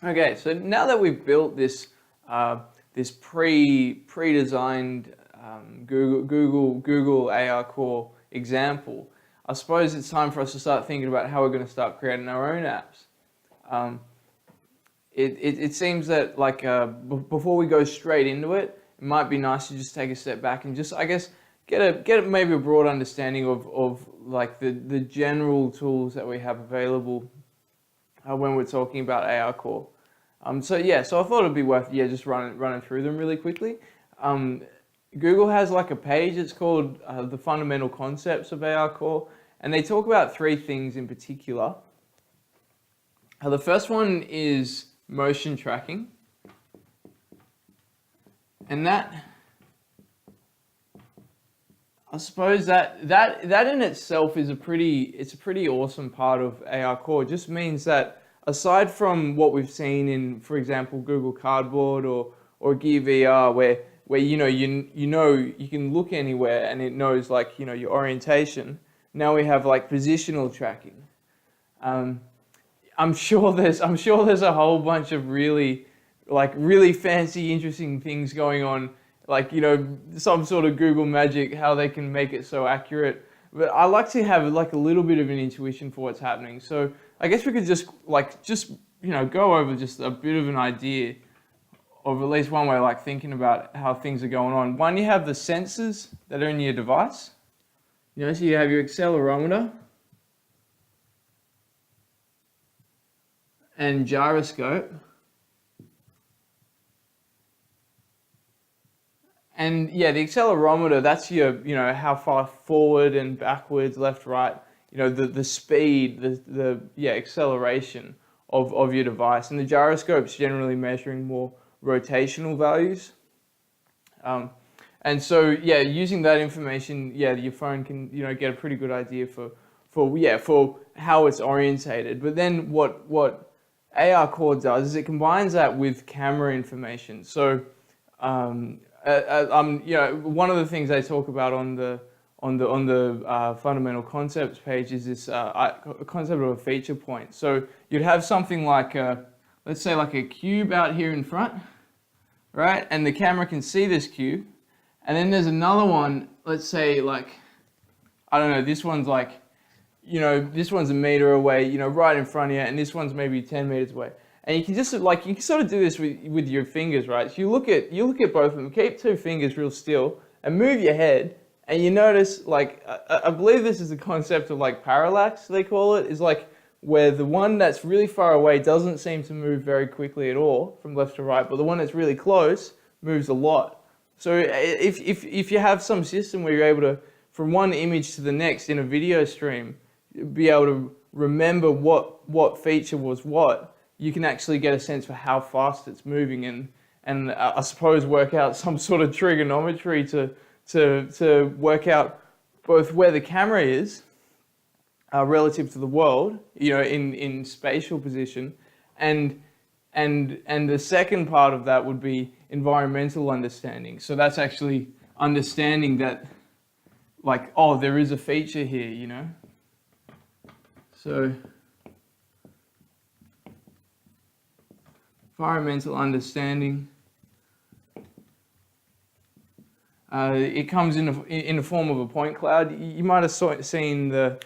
Okay, so now that we've built this this pre-designed Google ARCore example, I suppose it's time for us to start thinking about how we're going to start creating our own apps. It seems that before we go straight into it, it might be nice to just take a step back and just, I guess, get maybe a broad understanding of like the general tools that we have available when we're talking about ARCore. So I thought it'd be worth just running through them really quickly. Google has like a page. It's called the Fundamental Concepts of ARCore, and they talk about three things in particular. The first one is motion tracking, and that, I suppose that in itself is a pretty awesome part of ARCore. It just means that aside from what we've seen in, for example, Google Cardboard or Gear VR, where you can look anywhere and it knows like your orientation. Now we have like positional tracking. I'm sure there's a whole bunch of really fancy, interesting things going on, like some sort of Google magic, how they can make it so accurate. But I like to have like a little bit of an intuition for what's happening. So I guess we could just go over just a bit of an idea of at least one way like thinking about how things are going on. One, you have the sensors that are in your device. So you have your accelerometer and gyroscope. And the accelerometer, that's your, how far forward and backwards, left, right, the speed, the acceleration of your device. And the gyroscope's generally measuring more rotational values. And so, using that information, your phone can, get a pretty good idea for how it's orientated. But then what ARCore does is it combines that with camera information. So, one of the things they talk about on the fundamental concepts page is this concept of a feature point. So you'd have something like let's say like a cube out here in front, right? And the camera can see this cube. And then there's another one, let's say like, I don't know, this one's like, this one's a meter away, right in front of you, and this one's maybe 10 meters away. And you can just you can sort of do this with your fingers, right? So you look at both of them, keep two fingers real still, and move your head, and you notice I believe this is the concept of like parallax, they call it, is like where the one that's really far away doesn't seem to move very quickly at all from left to right, but the one that's really close moves a lot. So if you have some system where you're able to, from one image to the next in a video stream, be able to remember what feature was what, you can actually get a sense for how fast it's moving and I suppose work out some sort of trigonometry to work out both where the camera is relative to the world, in spatial position, and the second part of that would be environmental understanding. So that's actually understanding that there is a feature here, So environmental understanding. It comes in the form of a point cloud. You might have seen the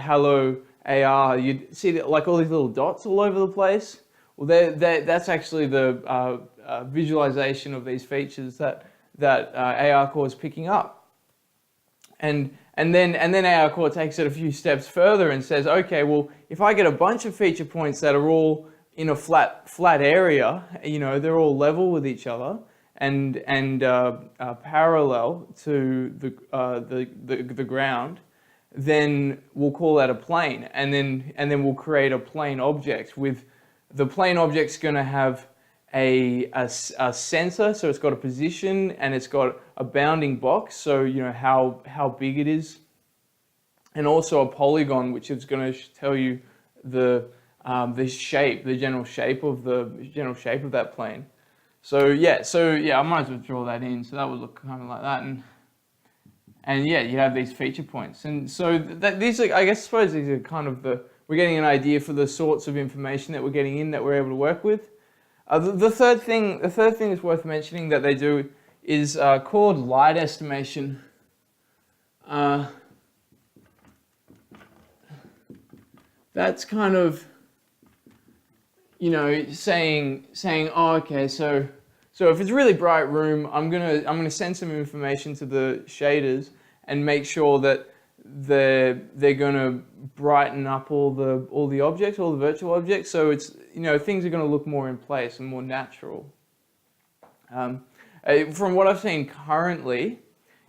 Hello AR. You'd see that all these little dots all over the place. Well, that's actually the visualization of these features that ARCore is picking up. And then ARCore takes it a few steps further and says, okay, well, if I get a bunch of feature points that are all in a flat area, they're all level with each other and parallel to the ground, then we'll call that a plane, and then we'll create a plane object. With the plane object's going to have a sensor, so it's got a position and it's got a bounding box, so how big it is, and also a polygon, which is going to tell you the shape, the general shape of that plane. So I might as well draw that in. So that would look kind of like that, and you have these feature points, and so these are, I suppose these are kind of the we're getting an idea for the sorts of information that we're getting in that we're able to work with. The third thing that's worth mentioning that they do is called light estimation. That's kind of, you know, saying, oh, okay, so if it's a really bright room, I'm gonna send some information to the shaders and make sure that they're gonna brighten up all the objects, all the virtual objects. So it's, you know, things are gonna look more in place and more natural. From what I've seen currently,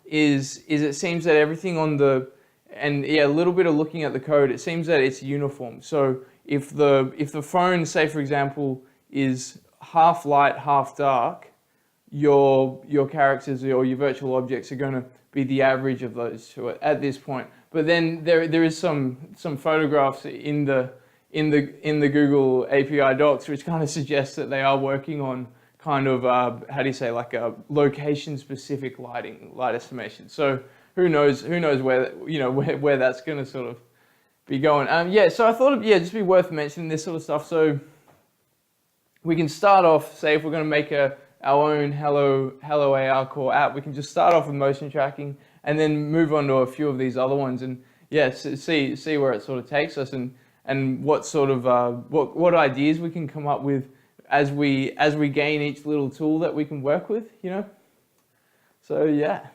is it seems that everything on the, and yeah, a little bit of looking at the code, it seems that it's uniform. So if the phone, say for example, is half light, half dark, your characters or your virtual objects are going to be the average of those two at this point. But then there is some photographs in the Google API docs which kind of suggest that they are working on kind of how do you say, like a location specific light estimation. So who knows where, you know, where that's going to sort of be going. Yeah, so I thought it'd just be worth mentioning this sort of stuff. So we can start off, say if we're going to make our own Hello ARCore app, we can just start off with motion tracking and then move on to a few of these other ones, and yeah, see where it sort of takes us, and what sort of what ideas we can come up with as we gain each little tool that we can work with, you know. So yeah.